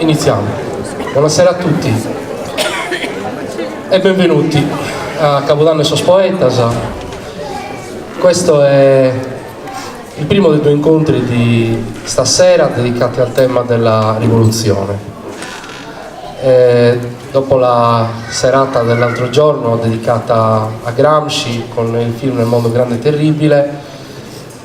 iniziamo. Buonasera a tutti e benvenuti a Capodanno e Sos Poetas. Questo è il primo dei due incontri di stasera dedicati al tema della rivoluzione. Dopo la serata dell'altro giorno dedicata a Gramsci con il film Nel mondo grande e terribile,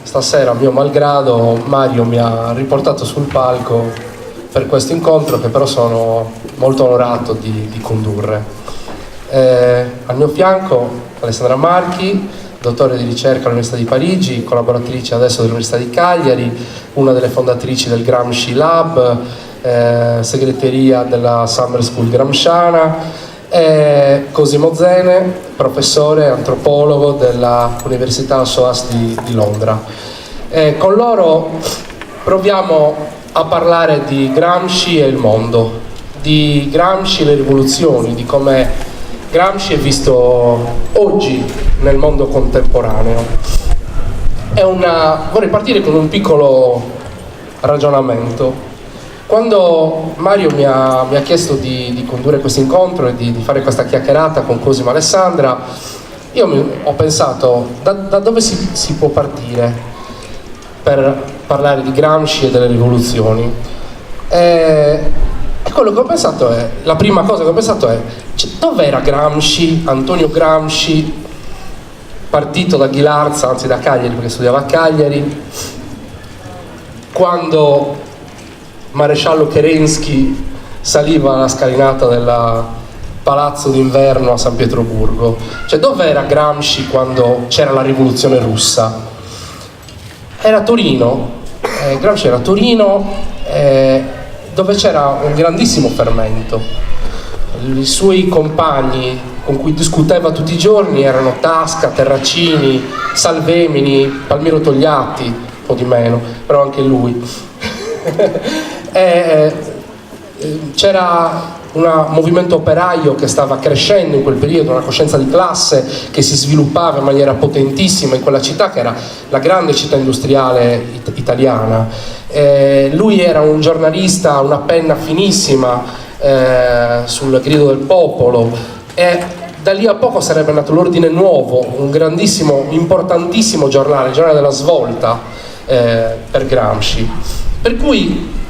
stasera, mio malgrado, Mario mi ha riportato sul palco per questo incontro che però sono molto onorato di condurre. Al mio fianco Alessandra Marchi, dottore di ricerca all'Università di Parigi, collaboratrice adesso dell'Università di Cagliari, una delle fondatrici del Gramsci Lab, segreteria della Summer School gramsciana, Cosimo Zene, professore antropologo dell'Università SOAS di Londra. Con loro proviamo a parlare di Gramsci e il mondo, di Gramsci e le rivoluzioni, di come Gramsci è visto oggi nel mondo contemporaneo. Vorrei partire con un piccolo ragionamento. Quando Mario mi ha chiesto di condurre questo incontro e di fare questa chiacchierata con Cosimo e Alessandra, io ho pensato da dove si può partire per parlare di Gramsci e delle rivoluzioni. E quello che ho pensato è, la prima cosa che ho pensato è, dov'era Gramsci, Antonio Gramsci, partito da Ghilarza, anzi da Cagliari perché studiava a Cagliari, quando Maresciallo Kerensky saliva la scalinata del palazzo d'inverno a San Pietroburgo. Cioè, dov'era Gramsci quando c'era la rivoluzione russa? Era a Torino, Gramsci era a Torino, dove c'era un grandissimo fermento. I suoi compagni con cui discuteva tutti i giorni erano Tasca, Terracini, Salvemini, Palmiro Togliatti, un po' di meno, però anche lui. C'era un movimento operaio che stava crescendo in quel periodo, una coscienza di classe che si sviluppava in maniera potentissima in quella città che era la grande città industriale italiana. Lui era un giornalista, una penna finissima sul Grido del Popolo, e da lì a poco sarebbe nato l'Ordine Nuovo, un grandissimo, importantissimo giornale, il giornale della svolta per Gramsci. Per cui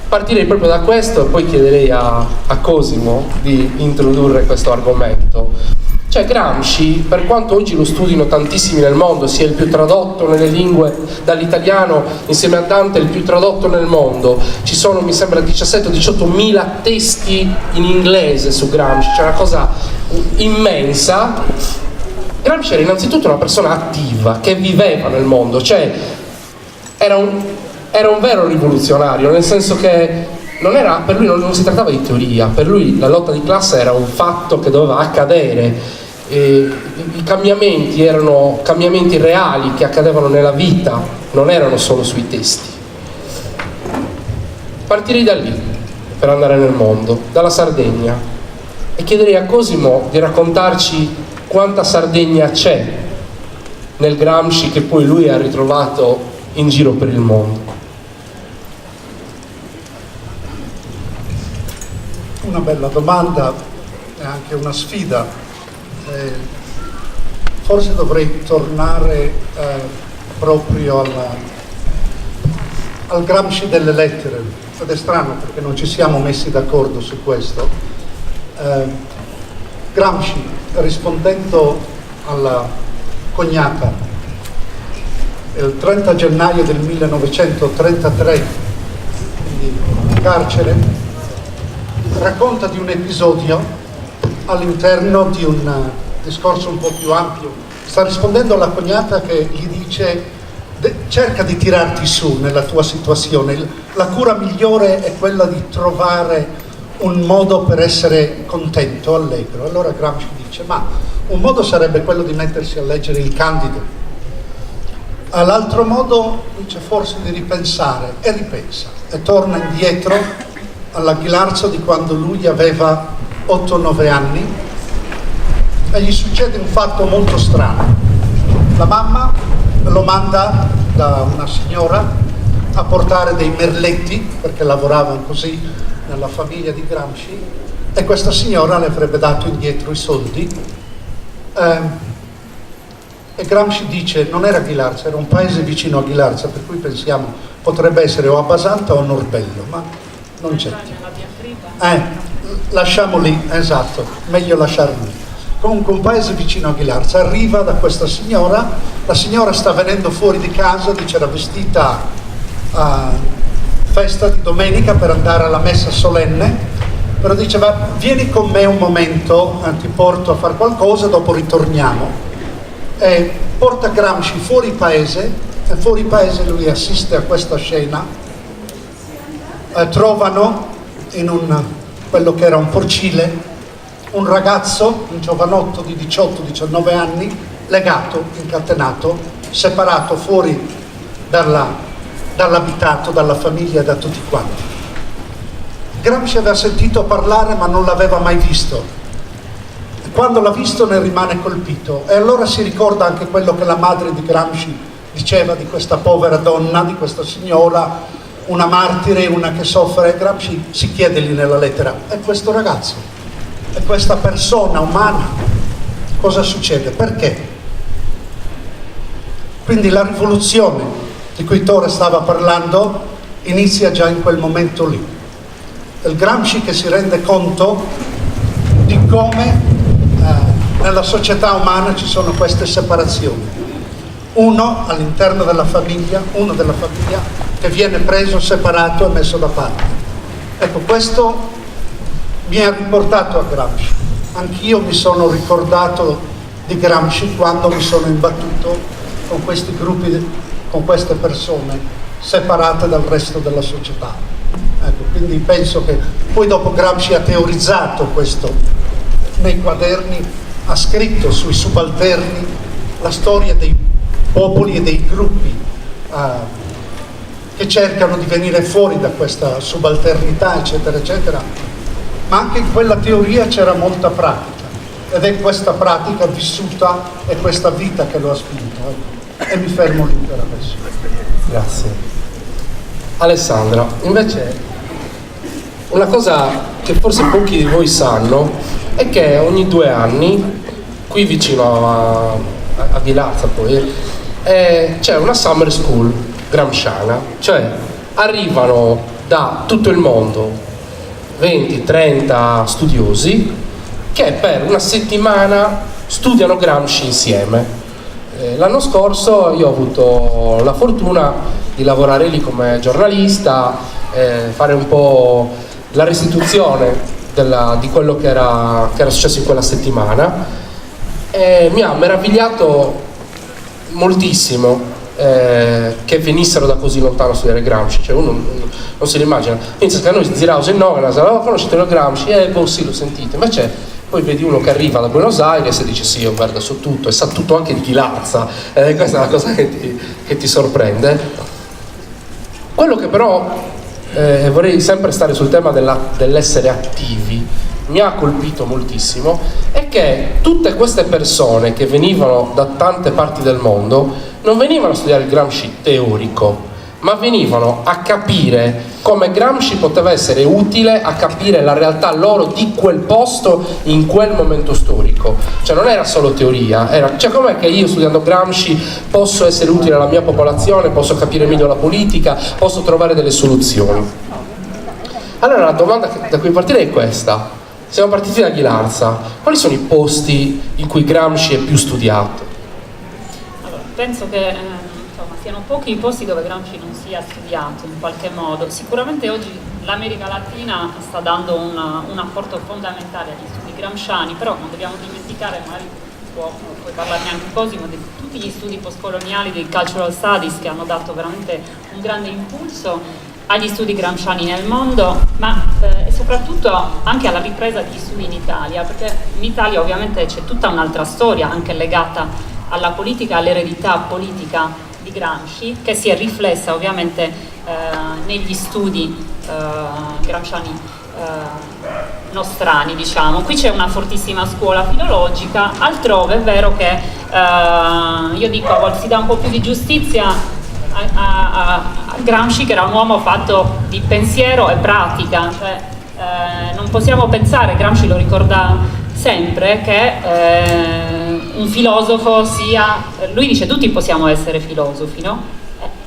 partirei proprio da questo e poi chiederei a Cosimo di introdurre questo argomento. Cioè, Gramsci, per quanto oggi lo studino tantissimi nel mondo, sia il più tradotto nelle lingue dall'italiano insieme a Dante, il più tradotto nel mondo, ci sono mi sembra 17-18 mila testi in inglese su Gramsci, cioè una cosa immensa. Gramsci era innanzitutto una persona attiva che viveva nel mondo, cioè era un vero rivoluzionario, nel senso che per lui non si trattava di teoria, per lui la lotta di classe era un fatto che doveva accadere. I cambiamenti erano cambiamenti reali che accadevano nella vita, non erano solo sui testi. Partirei da lì per andare nel mondo, dalla Sardegna, e chiederei a Cosimo di raccontarci quanta Sardegna c'è nel Gramsci che poi lui ha ritrovato in giro per il mondo. Una bella domanda e anche una sfida. Forse dovrei tornare proprio al Gramsci delle lettere, ed è strano perché non ci siamo messi d'accordo su questo. Gramsci, rispondendo alla cognata il 30 gennaio del 1933, quindi in carcere, racconta di un episodio all'interno di un discorso un po' più ampio. Sta rispondendo alla cognata che gli dice: cerca di tirarti su nella tua situazione, la cura migliore è quella di trovare un modo per essere contento, allegro. Allora Gramsci dice: ma un modo sarebbe quello di mettersi a leggere il Candido. All'altro modo dice forse di ripensare, e ripensa e torna indietro alla Ghilarza di quando lui aveva 8-9 anni, e gli succede un fatto molto strano. La mamma lo manda da una signora a portare dei merletti, perché lavoravano così, nella famiglia di Gramsci, e questa signora le avrebbe dato indietro i soldi. E Gramsci dice: non era Ghilarza, era un paese vicino a Ghilarza, per cui pensiamo potrebbe essere o a Basanta o a Norbello, ma non c'è. Lasciamo lì, esatto, meglio lasciarlo lì. Comunque un paese vicino a Ghilarza, arriva da questa signora, la signora sta venendo fuori di casa, dice era vestita a festa di domenica per andare alla messa solenne, però dice: vieni con me un momento, ti porto a fare qualcosa, dopo ritorniamo. E porta Gramsci fuori paese, e fuori paese lui assiste a questa scena. Trovano in quello che era un porcile un ragazzo, un giovanotto di 18-19 anni, legato, incatenato, separato fuori dall'abitato, dalla famiglia e da tutti quanti. Gramsci aveva sentito parlare ma non l'aveva mai visto. E quando l'ha visto ne rimane colpito, e allora si ricorda anche quello che la madre di Gramsci diceva di questa povera donna, di questa signora, una martire, una che soffre. E Gramsci si chiede lì nella lettera: e questo ragazzo, e questa persona umana, cosa succede? Perché? Quindi la rivoluzione di cui Tore stava parlando inizia già in quel momento lì. Il Gramsci che si rende conto di come nella società umana ci sono queste separazioni. Uno all'interno della famiglia, uno della famiglia che viene preso, separato e messo da parte. Ecco, questo mi ha riportato a Gramsci. Anch'io mi sono ricordato di Gramsci quando mi sono imbattuto con questi gruppi, con queste persone separate dal resto della società. Ecco, quindi penso che poi dopo Gramsci ha teorizzato questo nei quaderni, ha scritto sui subalterni la storia dei popoli e dei gruppi che cercano di venire fuori da questa subalternità, eccetera, eccetera. Ma anche in quella teoria c'era molta pratica, ed è questa pratica vissuta e questa vita che lo ha spinto. E mi fermo lì per adesso. Grazie. Alessandra, invece una cosa che forse pochi di voi sanno è che ogni 2 anni, qui vicino a Ghilarza poi, c'è una summer school gramsciana, cioè arrivano da tutto il mondo 20-30 studiosi che per una settimana studiano Gramsci insieme. L'anno scorso io ho avuto la fortuna di lavorare lì come giornalista, fare un po' la restituzione di quello che era successo in quella settimana, e mi ha meravigliato moltissimo che venissero da così lontano a studiare Gramsci, cioè uno non se l'immagina. Pensa che a noi girava in Nova, conoscete lo Gramsci? Boh, sì, lo sentite. Invece poi vedi uno che arriva da Buenos Aires e dice: sì, io guarda, so tutto, e sa tutto anche di Ghilarza. Questa è una cosa che ti sorprende. Quello che però vorrei sempre stare sul tema dell'essere attivi, mi ha colpito moltissimo, è che tutte queste persone che venivano da tante parti del mondo non venivano a studiare il Gramsci teorico, ma venivano a capire come Gramsci poteva essere utile a capire la realtà loro di quel posto in quel momento storico. Cioè non era solo teoria, cioè com'è che io studiando Gramsci posso essere utile alla mia popolazione, posso capire meglio la politica, posso trovare delle soluzioni. Allora la domanda da cui partire è questa: siamo partiti da Ghilarza, quali sono i posti in cui Gramsci è più studiato? Allora, penso che siano pochi i posti dove Gramsci non sia studiato in qualche modo. Sicuramente oggi l'America Latina sta dando un apporto fondamentale agli studi gramsciani, però non dobbiamo dimenticare, magari puoi parlarne anche Cosimo, di tutti gli studi postcoloniali dei cultural studies che hanno dato veramente un grande impulso agli studi gramsciani nel mondo, ma soprattutto anche alla ripresa degli studi in Italia, perché in Italia ovviamente c'è tutta un'altra storia anche legata alla politica, all'eredità politica di Gramsci, che si è riflessa ovviamente negli studi gramsciani nostrani, diciamo. Qui c'è una fortissima scuola filologica, altrove è vero che io dico a volte si dà un po' più di giustizia a Gramsci, che era un uomo fatto di pensiero e pratica, cioè non possiamo pensare, Gramsci lo ricorda sempre, che un filosofo sia, lui dice tutti possiamo essere filosofi, no?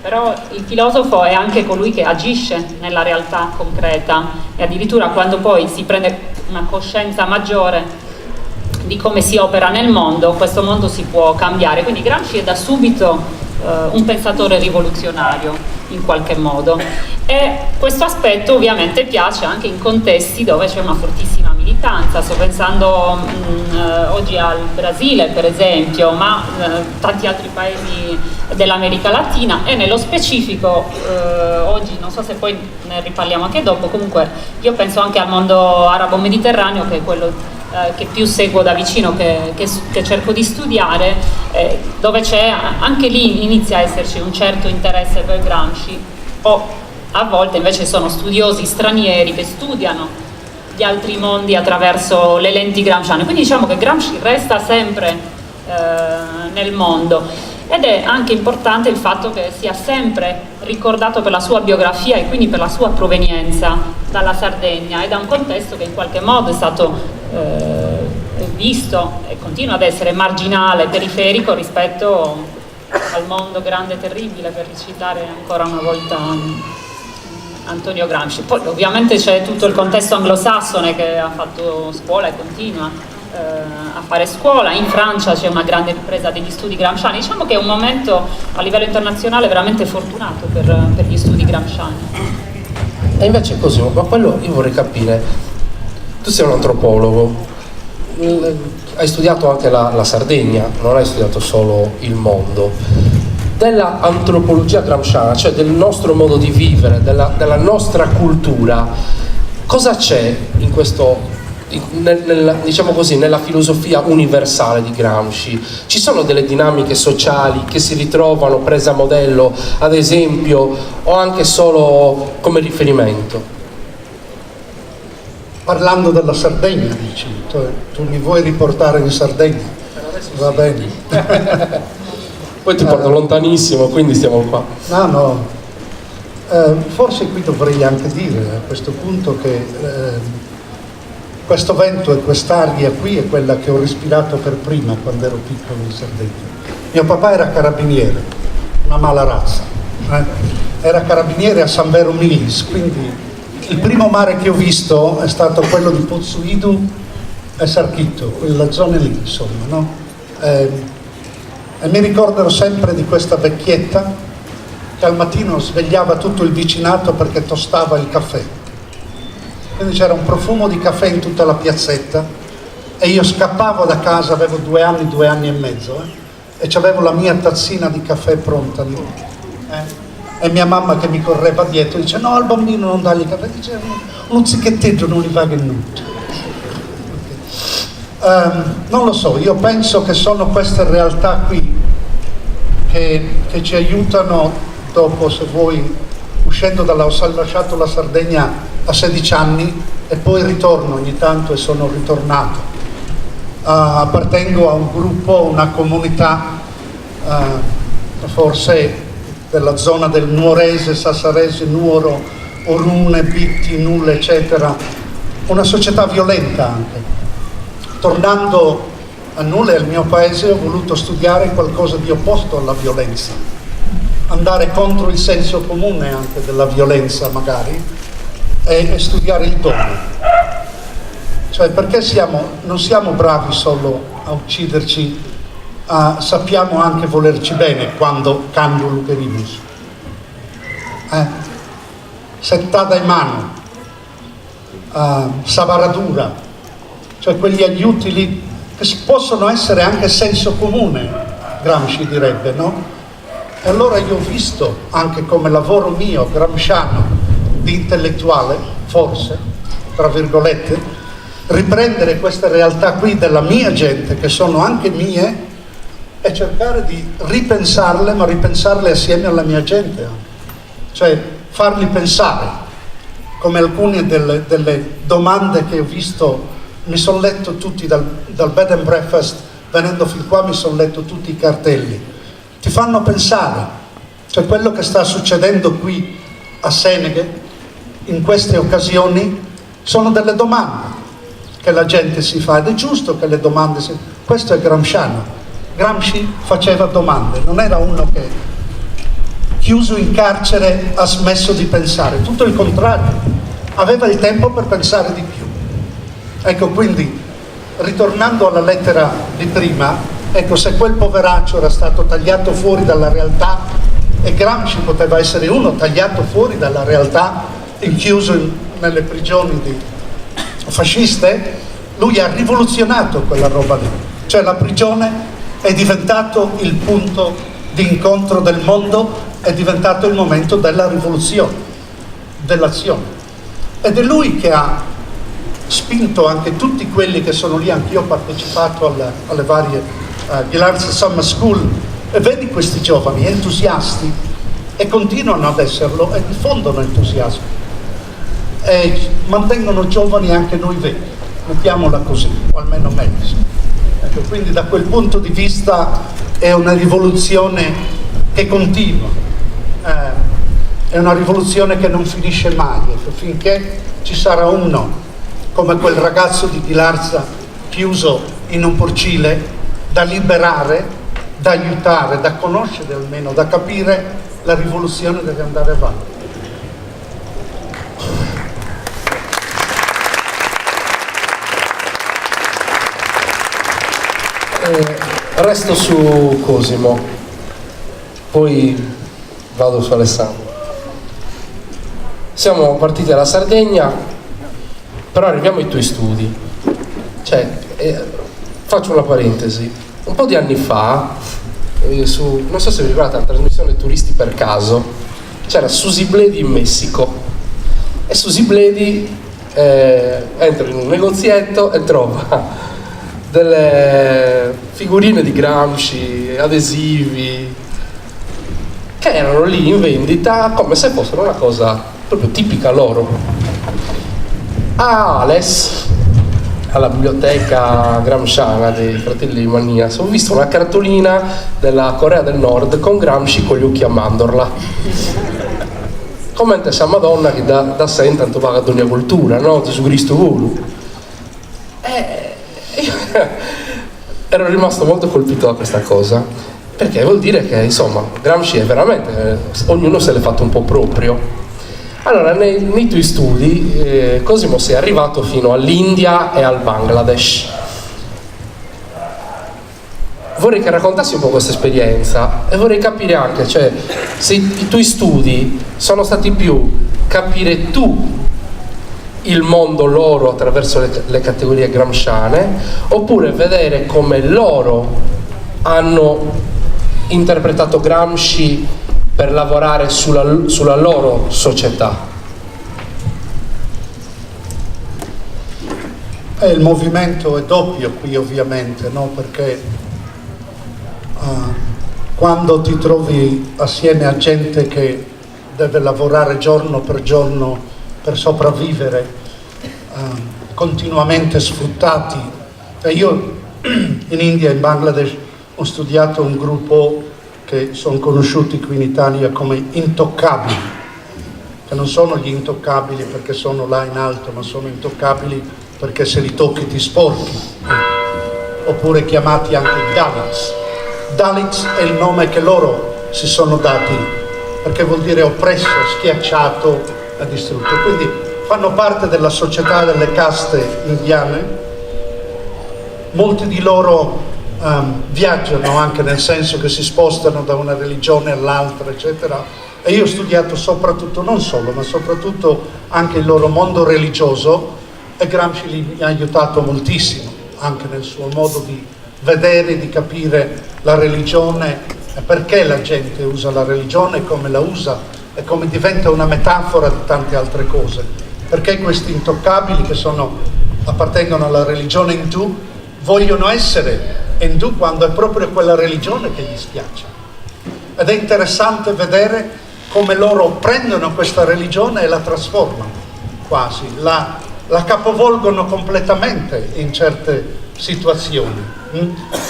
Però il filosofo è anche colui che agisce nella realtà concreta, e addirittura quando poi si prende una coscienza maggiore di come si opera nel mondo, questo mondo si può cambiare. Quindi Gramsci è da subito un pensatore rivoluzionario in qualche modo, e questo aspetto ovviamente piace anche in contesti dove c'è una fortissima militanza. Sto pensando oggi al Brasile per esempio, ma tanti altri paesi dell'America Latina, e nello specifico oggi, non so se poi ne riparliamo anche dopo, comunque io penso anche al mondo arabo-mediterraneo, che è quello che più seguo da vicino, che cerco di studiare, dove c'è anche lì inizia a esserci un certo interesse per Gramsci, o a volte invece sono studiosi stranieri che studiano gli altri mondi attraverso le lenti gramsciane. Quindi diciamo che Gramsci resta sempre nel mondo, ed è anche importante il fatto che sia sempre ricordato per la sua biografia e quindi per la sua provenienza dalla Sardegna e da un contesto che in qualche modo è stato visto e continua ad essere marginale, periferico rispetto al mondo grande e terribile, per ricitare ancora una volta Antonio Gramsci. Poi ovviamente c'è tutto il contesto anglosassone, che ha fatto scuola e continua a fare scuola. In Francia c'è una grande ripresa degli studi gramsciani. Diciamo che è un momento a livello internazionale veramente fortunato per gli studi gramsciani. E invece così, ma quello io vorrei capire, tu sei un antropologo, hai studiato anche la Sardegna, non hai studiato solo il mondo. Della antropologia gramsciana, cioè del nostro modo di vivere, della nostra cultura, cosa c'è in questo, diciamo così, nella filosofia universale di Gramsci? Ci sono delle dinamiche sociali che si ritrovano prese a modello, ad esempio, o anche solo come riferimento? Parlando della Sardegna, dici, tu mi vuoi riportare in Sardegna? Va bene. Poi ti porto lontanissimo, quindi stiamo qua. No, forse qui dovrei anche dire a questo punto che questo vento e quest'aria qui è quella che ho respirato per prima quando ero piccolo in Sardegna. Mio papà era carabiniere, una mala razza, era carabiniere a San Vero Milis, quindi il primo mare che ho visto è stato quello di Pozzuidu e Sarchitto, quella zona lì, insomma, no? E mi ricorderò sempre di questa vecchietta che al mattino svegliava tutto il vicinato perché tostava il caffè. Quindi c'era un profumo di caffè in tutta la piazzetta, e io scappavo da casa, avevo 2 anni e mezzo, e c'avevo la mia tazzina di caffè pronta lì. E mia mamma che mi correva dietro dice: no, al bambino non dagli caffè, dice uno zicchetteggio non gli va che nulla. Non lo so, io penso che sono queste realtà qui che ci aiutano dopo, se vuoi, uscendo ho lasciato la Sardegna a 16 anni e poi ritorno ogni tanto, e sono ritornato. Appartengo a un gruppo, una comunità, forse della zona del Nuorese, Sassarese, Nuoro, Orune, Bitti, Nulle, eccetera, una società violenta anche. Tornando a Nulle, al mio paese, ho voluto studiare qualcosa di opposto alla violenza, andare contro il senso comune anche della violenza magari, e studiare il dono. Cioè, perché non siamo bravi solo a ucciderci, sappiamo anche volerci bene quando cambio l'Ucherimus. Settada in mano, savaradura, cioè quegli aiuti lì che possono essere anche senso comune, Gramsci direbbe, no? E allora io ho visto anche come lavoro mio, gramsciano, di intellettuale, forse, tra virgolette, riprendere queste realtà qui della mia gente, che sono anche mie, e cercare di ripensarle, ma ripensarle assieme alla mia gente anche. Cioè farli pensare, come alcune delle domande che ho visto, mi sono letto tutti dal bed and breakfast, venendo fin qua mi sono letto tutti i cartelli, ti fanno pensare. Cioè quello che sta succedendo qui a Seneghe in queste occasioni Sono delle domande che la gente si fa ed è giusto che le domande si... Questo è gramsciano. Gramsci faceva domande, non era uno che chiuso in carcere ha smesso di pensare, tutto il contrario, aveva il tempo per pensare di più. Ecco, quindi ritornando alla lettera di prima, ecco, se quel poveraccio era stato tagliato fuori dalla realtà e Gramsci poteva essere uno tagliato fuori dalla realtà, inchiuso nelle prigioni fasciste, lui ha rivoluzionato quella roba lì. Cioè la prigione è diventato il punto di incontro del mondo, è diventato il momento della rivoluzione, dell'azione. Ed è lui che ha spinto anche tutti quelli che sono lì, anch'io ho partecipato alle varie Ghilarza Summer School, e vedi questi giovani entusiasti, e continuano ad esserlo, e diffondono entusiasmo, e mantengono giovani anche noi vecchi, mettiamola così, o almeno meglio. Ecco, quindi da quel punto di vista è una rivoluzione che continua, è una rivoluzione che non finisce mai, finché ci sarà uno come quel ragazzo di Ghilarza chiuso in un porcile da liberare, da aiutare, da conoscere almeno, da capire, la rivoluzione deve andare avanti. Resto su Cosimo, poi vado su Alessandro. Siamo partiti dalla Sardegna, però arriviamo ai tuoi studi. Faccio una parentesi. Un po' di anni fa, non so se vi ricordate, la trasmissione Turisti per caso, c'era Susi Bledi in Messico, e Susi Bledi entra in un negozietto e trova delle figurine di Gramsci, adesivi, che erano lì in vendita come se fossero una cosa proprio tipica loro. A Ales, alla biblioteca gramsciana dei Fratelli Manias, ho visto una cartolina della Corea del Nord con Gramsci con gli occhi a mandorla. Come essa Madonna che da sé intanto va ad ogni cultura, no? Gesù Cristo volo. Ero rimasto molto colpito da questa cosa, perché vuol dire che insomma Gramsci è veramente, ognuno se l'è fatto un po' proprio. Allora nei tuoi studi Cosimo sei arrivato fino all'India e al Bangladesh. Vorrei che raccontassi un po' questa esperienza e vorrei capire anche, cioè, se i tuoi studi sono stati più capire tu il mondo loro attraverso le categorie gramsciane, oppure vedere come loro hanno interpretato Gramsci per lavorare sulla loro società. Il movimento è doppio qui ovviamente, no? Perché quando ti trovi assieme a gente che deve lavorare giorno per sopravvivere, continuamente sfruttati. E io in India e in Bangladesh ho studiato un gruppo che sono conosciuti qui in Italia come intoccabili, che non sono gli intoccabili perché sono là in alto, ma sono intoccabili perché se li tocchi ti sporchi, oppure chiamati anche Dalits. Dalits è il nome che loro si sono dati, perché vuol dire oppresso, schiacciato e distrutto. Quindi fanno parte della società delle caste indiane. Molti di loro viaggiano anche, nel senso che si spostano da una religione all'altra, eccetera. E io ho studiato soprattutto, non solo, ma soprattutto anche il loro mondo religioso, e Gramsci li ha aiutato moltissimo, anche nel suo modo di vedere, di capire la religione, e perché la gente usa la religione, come la usa, e come diventa una metafora di tante altre cose. Perché questi intoccabili che appartengono alla religione indù vogliono essere indù quando è proprio quella religione che gli spiace. Ed è interessante vedere come loro prendono questa religione e la trasformano, quasi, la capovolgono completamente in certe situazioni.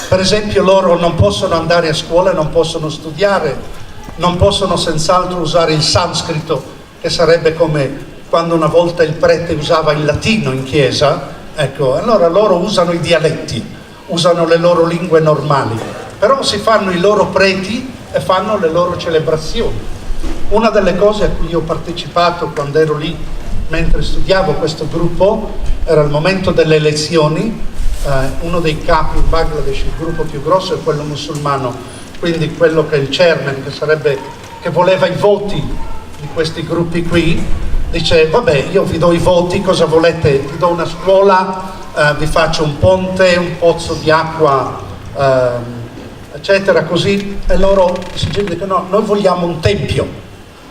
Per esempio loro non possono andare a scuola, non possono studiare, non possono senz'altro usare il sanscrito, che sarebbe come quando una volta il prete usava il latino in chiesa, ecco, allora loro usano i dialetti, usano le loro lingue normali, però si fanno i loro preti e fanno le loro celebrazioni. Una delle cose a cui io ho partecipato quando ero lì, mentre studiavo questo gruppo, era il momento delle elezioni. Uno dei capi in Bangladesh, il gruppo più grosso, è quello musulmano, quindi quello che è il chairman, che voleva i voti di questi gruppi qui, dice: vabbè, io vi do i voti, cosa volete? Vi do una scuola, vi faccio un ponte, un pozzo di acqua, eccetera, così. E loro dicono: no, noi vogliamo un tempio,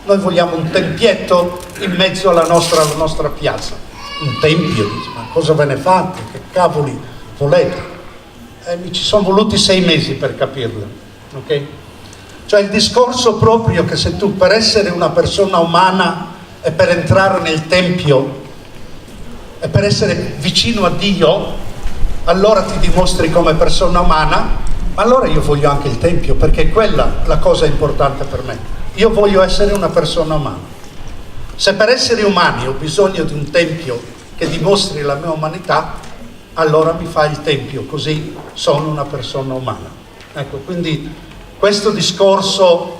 noi vogliamo un tempietto in mezzo alla nostra piazza. Un tempio? Dice: ma cosa ve ne fate? Che cavoli volete? Mi ci sono voluti 6 mesi per capirlo, ok? Cioè il discorso proprio che se tu, per essere una persona umana e per entrare nel tempio e per essere vicino a Dio, allora ti dimostri come persona umana, ma allora io voglio anche il tempio, perché è quella la cosa importante per me. Io voglio essere una persona umana. Se per essere umani ho bisogno di un tempio che dimostri la mia umanità, allora mi fa il tempio, così sono una persona umana. Ecco, quindi questo discorso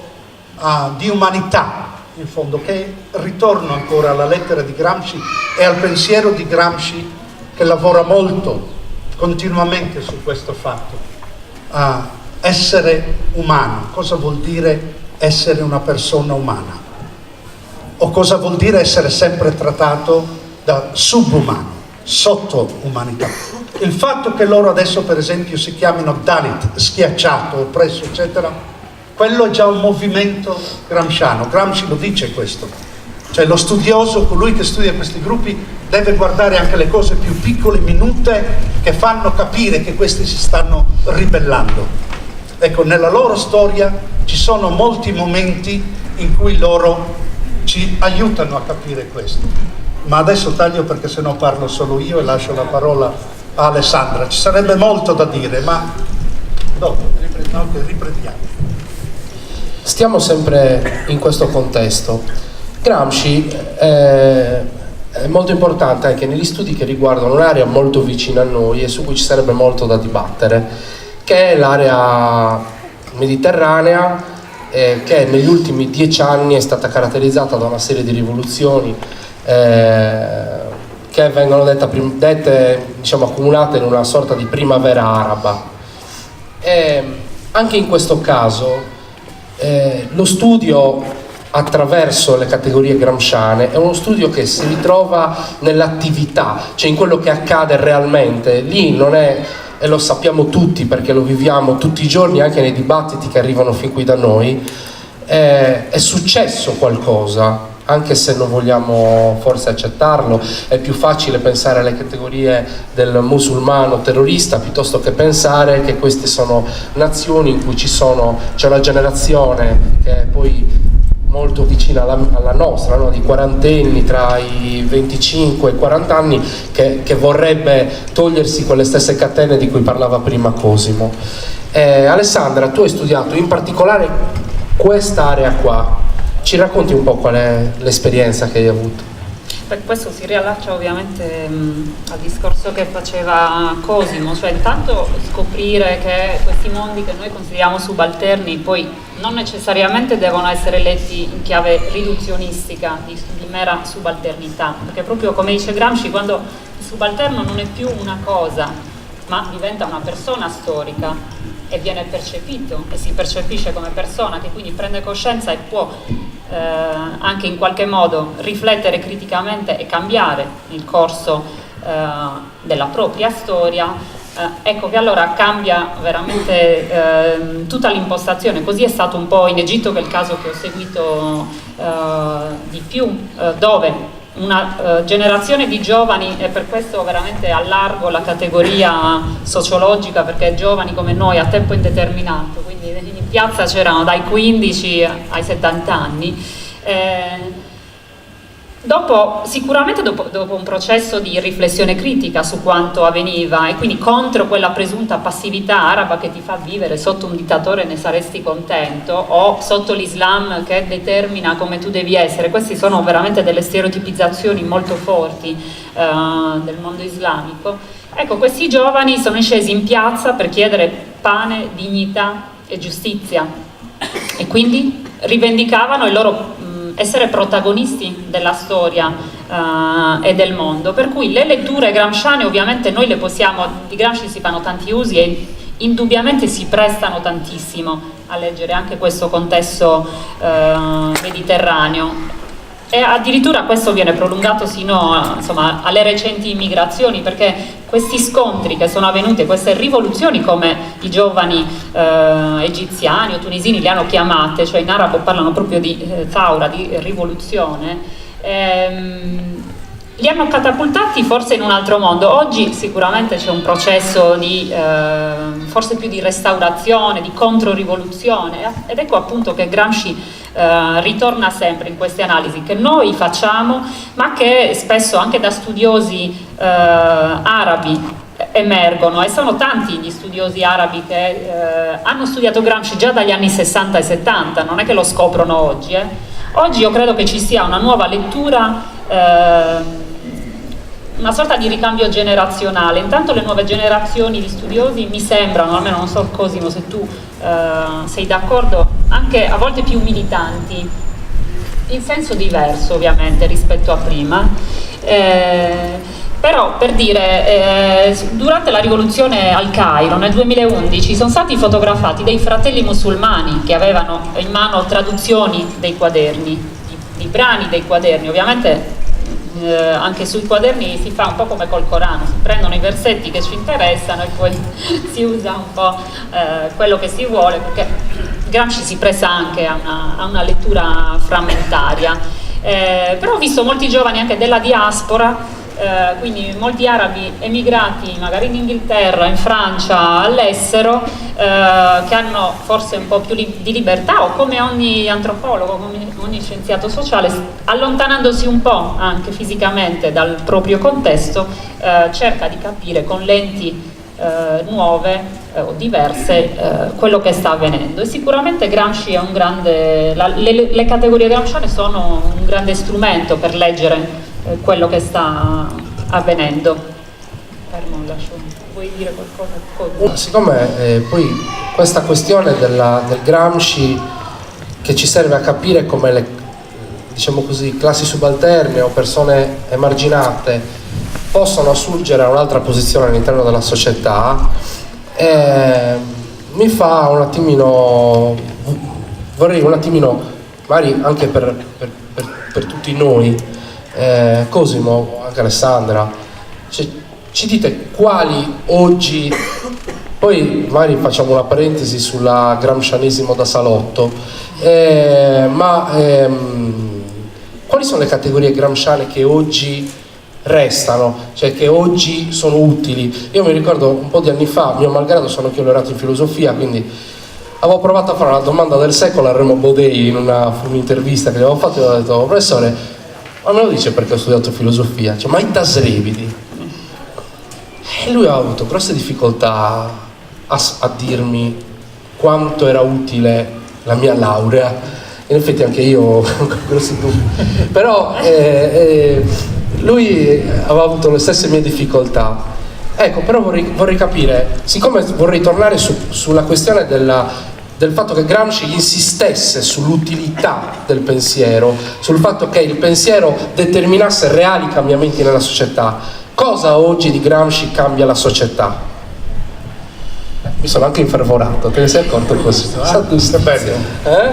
di umanità, in fondo, che ritorno ancora alla lettera di Gramsci e al pensiero di Gramsci, che lavora molto, continuamente su questo fatto. Essere umano, cosa vuol dire essere una persona umana? O cosa vuol dire essere sempre trattato da subumano, sottoumanità? Il fatto che loro adesso, per esempio, si chiamino Dalit, schiacciato, oppresso, eccetera, quello è già un movimento gramsciano. Gramsci lo dice questo. Cioè lo studioso, colui che studia questi gruppi, deve guardare anche le cose più piccole, minute, che fanno capire che questi si stanno ribellando. Ecco, nella loro storia ci sono molti momenti in cui loro ci aiutano a capire questo. Ma adesso taglio, perché sennò parlo solo io e lascio la parola a Alessandra. Ci sarebbe molto da dire, ma dopo riprendiamo. Stiamo sempre in questo contesto. Gramsci è molto importante anche negli studi che riguardano un'area molto vicina a noi e su cui ci sarebbe molto da dibattere, che è l'area mediterranea, che negli ultimi 10 anni è stata caratterizzata da una serie di rivoluzioni che vengono dette diciamo, accumulate in una sorta di primavera araba. E anche in questo caso lo studio attraverso le categorie gramsciane è uno studio che si ritrova nell'attività, cioè in quello che accade realmente. Lì non è, e lo sappiamo tutti perché lo viviamo tutti i giorni anche nei dibattiti che arrivano fin qui da noi, è successo qualcosa, anche se non vogliamo forse accettarlo. È più facile pensare alle categorie del musulmano terrorista piuttosto che pensare che queste sono nazioni in cui c'è una generazione che è poi molto vicina alla nostra, no? Di quarantenni tra i 25 e i 40 anni che vorrebbe togliersi quelle stesse catene di cui parlava prima Cosimo. Alessandra, tu hai studiato in particolare quest'area qua, ci racconti un po' qual è l'esperienza che hai avuto? Per questo si riallaccia ovviamente al discorso che faceva Cosimo, cioè intanto scoprire che questi mondi che noi consideriamo subalterni poi non necessariamente devono essere letti in chiave riduzionistica di mera subalternità, perché proprio come dice Gramsci, quando il subalterno non è più una cosa ma diventa una persona storica e viene percepito e si percepisce come persona, che quindi prende coscienza e può anche in qualche modo riflettere criticamente e cambiare il corso della propria storia, ecco che allora cambia veramente tutta l'impostazione. Così è stato un po' in Egitto, che è il caso che ho seguito di più, dove una generazione di giovani, e per questo veramente allargo la categoria sociologica, perché giovani come noi a tempo indeterminato, quindi in piazza c'erano dai 15 ai 70 anni, Sicuramente dopo un processo di riflessione critica su quanto avveniva, e quindi contro quella presunta passività araba che ti fa vivere sotto un dittatore ne saresti contento, o sotto l'Islam che determina come tu devi essere. Queste sono veramente delle stereotipizzazioni molto forti del mondo islamico. Ecco, questi giovani sono scesi in piazza per chiedere pane, dignità e giustizia, e quindi rivendicavano il loro essere protagonisti della storia e del mondo, per cui le letture gramsciane ovviamente noi le possiamo, di Gramsci si fanno tanti usi e indubbiamente si prestano tantissimo a leggere anche questo contesto mediterraneo, e addirittura questo viene prolungato sino insomma, alle recenti immigrazioni, perché questi scontri che sono avvenuti, queste rivoluzioni come i giovani egiziani o tunisini le hanno chiamate, cioè in arabo parlano proprio di thaura, di rivoluzione, li hanno catapultati forse in un altro mondo. Oggi sicuramente c'è un processo di forse più di restaurazione, di controrivoluzione, ed ecco appunto che Gramsci ritorna sempre in queste analisi che noi facciamo, ma che spesso anche da studiosi arabi emergono, e sono tanti gli studiosi arabi che hanno studiato Gramsci già dagli anni 60 e 70, non è che lo scoprono oggi. Oggi io credo che ci sia una nuova lettura, una sorta di ricambio generazionale. Intanto le nuove generazioni di studiosi mi sembrano, almeno non so Cosimo se tu sei d'accordo, anche a volte più militanti, in senso diverso ovviamente rispetto a prima, però per dire, durante la rivoluzione al Cairo nel 2011 sono stati fotografati dei fratelli musulmani che avevano in mano traduzioni dei quaderni, di brani dei quaderni. Ovviamente anche sui quaderni si fa un po' come col Corano, si prendono i versetti che ci interessano e poi si usa un po' quello che si vuole, perché Gramsci si presta anche a una lettura frammentaria, però ho visto molti giovani anche della diaspora, quindi molti arabi emigrati magari in Inghilterra, in Francia, all'estero, che hanno forse un po' più di libertà, o come ogni antropologo, come ogni scienziato sociale, allontanandosi un po' anche fisicamente dal proprio contesto, cerca di capire con lenti nuove o diverse quello che sta avvenendo. E sicuramente Gramsci è un grande, le categorie gramsciane sono un grande strumento per leggere quello che sta avvenendo. Vuoi dire qualcosa? Siccome poi questa questione del Gramsci, che ci serve a capire come le, diciamo così, classi subalterne o persone emarginate possono assurgere a un'altra posizione all'interno della società, mi fa un attimino, vorrei un attimino, magari anche per tutti noi, Cosimo, anche Alessandra, ci dite quali oggi, poi magari facciamo una parentesi sulla gramscianesimo da salotto, quali sono le categorie gramsciane che oggi restano, cioè che oggi sono utili? Io mi ricordo un po' di anni fa, mio malgrado sono anche laureato in filosofia, quindi avevo provato a fare una domanda del secolo a Remo Bodei in un'intervista che gli avevo fatto, e ho detto: professore, ma me lo dice perché ho studiato filosofia, cioè, ma i tasrevidi? E lui ha avuto grosse difficoltà a dirmi quanto era utile la mia laurea. In effetti anche io ho grossi dubbi, però lui aveva avuto le stesse mie difficoltà. Ecco, però vorrei capire, siccome vorrei tornare sulla questione del fatto che Gramsci insistesse sull'utilità del pensiero, sul fatto che il pensiero determinasse reali cambiamenti nella società. Cosa oggi di Gramsci cambia la società? Mi sono anche infervorato, te ne sei accorto così?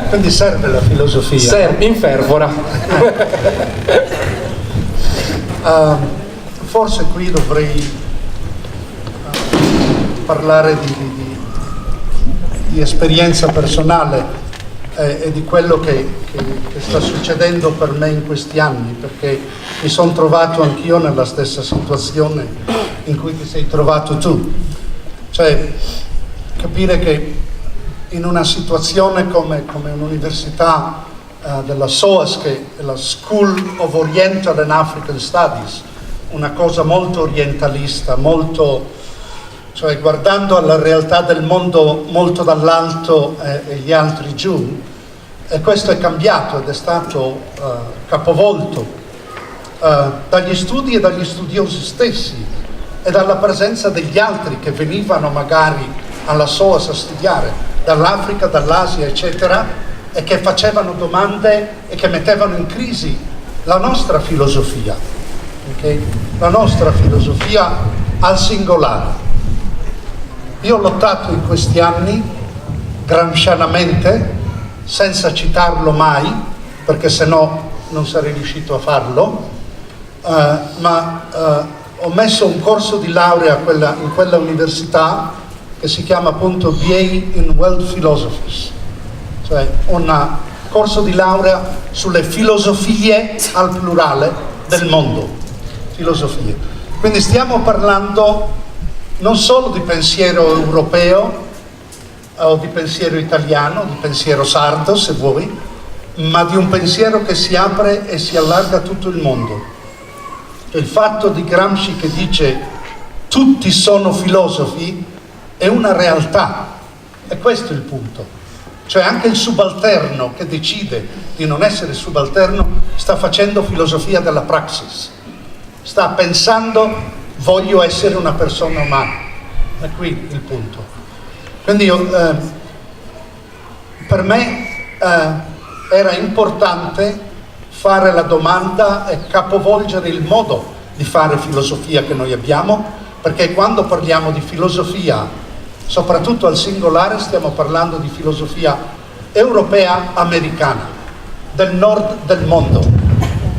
Quindi serve la filosofia. Serve, infervora. Forse qui dovrei parlare di esperienza personale e di quello che sta succedendo per me in questi anni, perché mi sono trovato anch'io nella stessa situazione in cui ti sei trovato tu. Cioè, capire che in una situazione come un'università della SOAS, che è la School of Oriental and African Studies, una cosa molto orientalista, cioè guardando alla realtà del mondo molto dall'alto e gli altri giù, e questo è cambiato ed è stato capovolto dagli studi e dagli studiosi stessi e dalla presenza degli altri che venivano magari alla SOAS a studiare, dall'Africa, dall'Asia, eccetera, e che facevano domande e che mettevano in crisi la nostra filosofia, okay? La nostra filosofia al singolare. Io ho lottato in questi anni gramscianamente, senza citarlo mai, perché sennò non sarei riuscito a farlo, ma ho messo un corso di laurea in quella università che si chiama appunto BA in World Philosophies, cioè un corso di laurea sulle filosofie al plurale del mondo, filosofie. Quindi stiamo parlando non solo di pensiero europeo o di pensiero italiano, di pensiero sardo se vuoi, ma di un pensiero che si apre e si allarga a tutto il mondo. Il fatto di Gramsci che dice tutti sono filosofi è una realtà, e questo è il punto. Cioè anche il subalterno che decide di non essere subalterno sta facendo filosofia della praxis, sta pensando voglio essere una persona umana, è qui il punto. Quindi per me era importante fare la domanda e capovolgere il modo di fare filosofia che noi abbiamo, perché quando parliamo di filosofia, soprattutto al singolare, stiamo parlando di filosofia europea americana, del nord del mondo.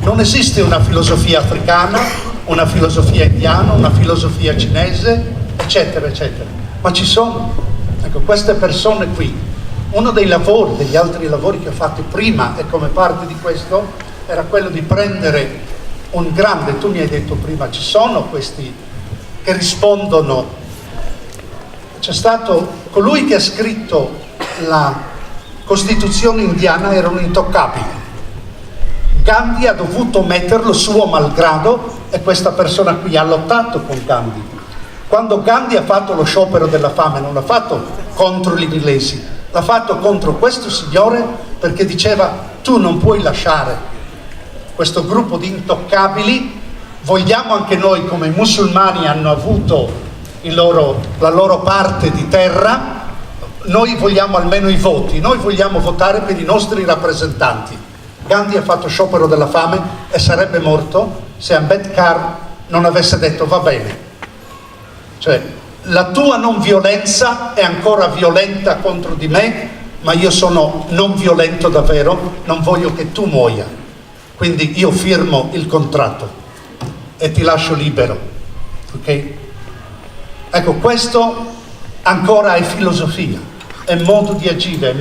Non esiste una filosofia africana, una filosofia indiana, una filosofia cinese, eccetera, eccetera. Ma ci sono, ecco, queste persone qui. Uno degli altri lavori che ho fatto prima e come parte di questo, era quello di prendere un grande, tu mi hai detto prima, ci sono questi che rispondono. C'è stato colui che ha scritto la Costituzione indiana, era un intoccabile. Gandhi ha dovuto metterlo suo malgrado e questa persona qui ha lottato con Gandhi. Quando Gandhi ha fatto lo sciopero della fame non l'ha fatto contro gli inglesi, l'ha fatto contro questo signore perché diceva tu non puoi lasciare questo gruppo di intoccabili, vogliamo anche noi come i musulmani hanno avuto la loro parte di terra, noi vogliamo almeno i voti, noi vogliamo votare per i nostri rappresentanti. Gandhi ha fatto sciopero della fame e sarebbe morto se Ambedkar non avesse detto va bene. Cioè, la tua non violenza è ancora violenta contro di me, ma io sono non violento davvero, non voglio che tu muoia. Quindi io firmo il contratto e ti lascio libero. Ok? Ecco, questo ancora è filosofia, è modo di agire,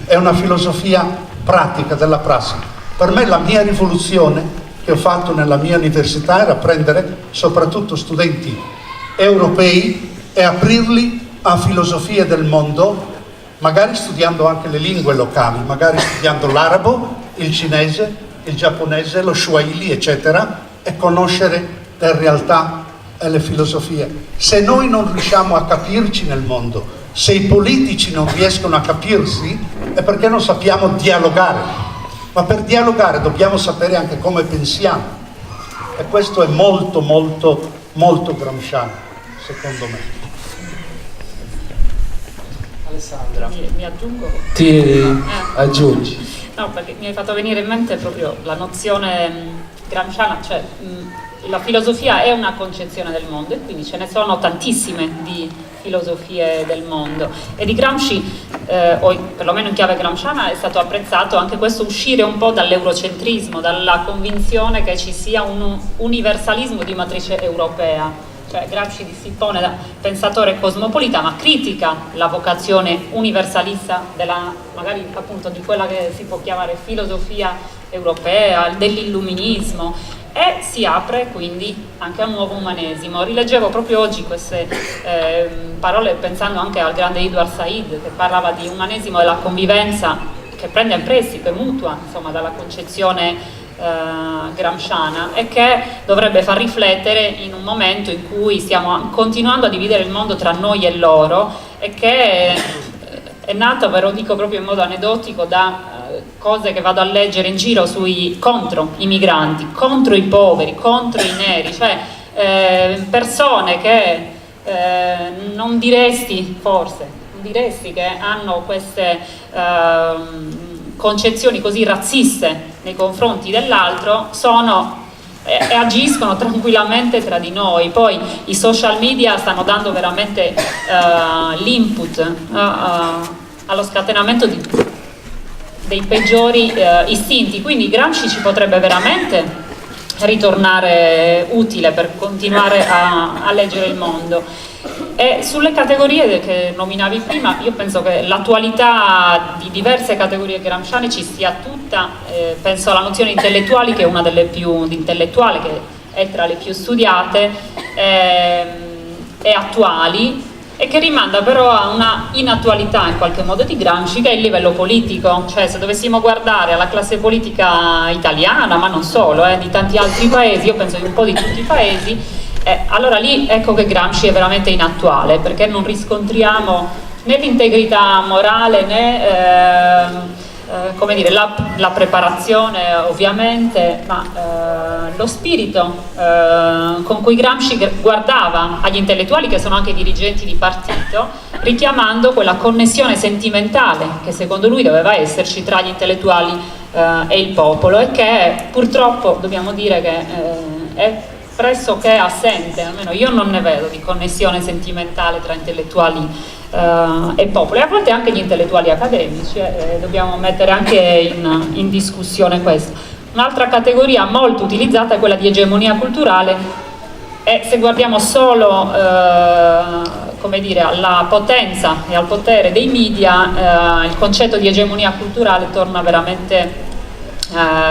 è una filosofia pratica della prassi. Per me la mia rivoluzione che ho fatto nella mia università era prendere soprattutto studenti europei e aprirli a filosofie del mondo, magari studiando anche le lingue locali, magari studiando l'arabo, il cinese, il giapponese, lo swahili, eccetera, e conoscere le realtà e le filosofie. Se noi non riusciamo a capirci nel mondo, se i politici non riescono a capirsi, è perché non sappiamo dialogare. Ma per dialogare dobbiamo sapere anche come pensiamo. E questo è molto, molto, molto gramsciano, secondo me. Alessandra, mi aggiungo? ti aggiungi? No, perché mi hai fatto venire in mente proprio la nozione gramsciana, cioè la filosofia è una concezione del mondo e quindi ce ne sono tantissime di filosofie del mondo, e di Gramsci, o perlomeno in chiave gramsciana, è stato apprezzato anche questo uscire un po' dall'eurocentrismo, dalla convinzione che ci sia un universalismo di matrice europea. Cioè Gramsci si pone da pensatore cosmopolita, ma critica la vocazione universalista magari appunto di quella che si può chiamare filosofia europea, dell'illuminismo, e si apre quindi anche a un nuovo umanesimo. Rileggevo proprio oggi queste parole pensando anche al grande Edward Said, che parlava di umanesimo della convivenza, che prende in prestito e mutua, insomma, dalla concezione gramsciana, e che dovrebbe far riflettere in un momento in cui stiamo continuando a dividere il mondo tra noi e loro, e che è nata, ve lo dico proprio in modo aneddotico, da cose che vado a leggere in giro contro i migranti, contro i poveri, contro i neri, cioè persone che non diresti che hanno queste concezioni così razziste nei confronti dell'altro, e agiscono tranquillamente tra di noi. Poi i social media stanno dando veramente l'input allo scatenamento dei peggiori istinti, quindi Gramsci ci potrebbe veramente ritornare utile per continuare a leggere il mondo. E sulle categorie che nominavi prima, io penso che l'attualità di diverse categorie gramsciane ci sia tutta, penso alla nozione intellettuali, che è una delle più intellettuale, che è tra le più studiate e attuali, e che rimanda però a una inattualità in qualche modo di Gramsci, che è il livello politico. Cioè, se dovessimo guardare alla classe politica italiana, ma non solo, di tanti altri paesi, io penso di un po' di tutti i paesi, allora lì ecco che Gramsci è veramente inattuale, perché non riscontriamo né l'integrità morale né come dire, la preparazione ovviamente, ma lo spirito con cui Gramsci guardava agli intellettuali, che sono anche dirigenti di partito, richiamando quella connessione sentimentale che secondo lui doveva esserci tra gli intellettuali e il popolo, e che purtroppo dobbiamo dire che è pressoché assente. Almeno io non ne vedo di connessione sentimentale tra intellettuali e popolo, e a volte anche gli intellettuali accademici, dobbiamo mettere anche in discussione questo. Un'altra categoria molto utilizzata è quella di egemonia culturale, e se guardiamo solo come dire, alla potenza e al potere dei media, il concetto di egemonia culturale torna veramente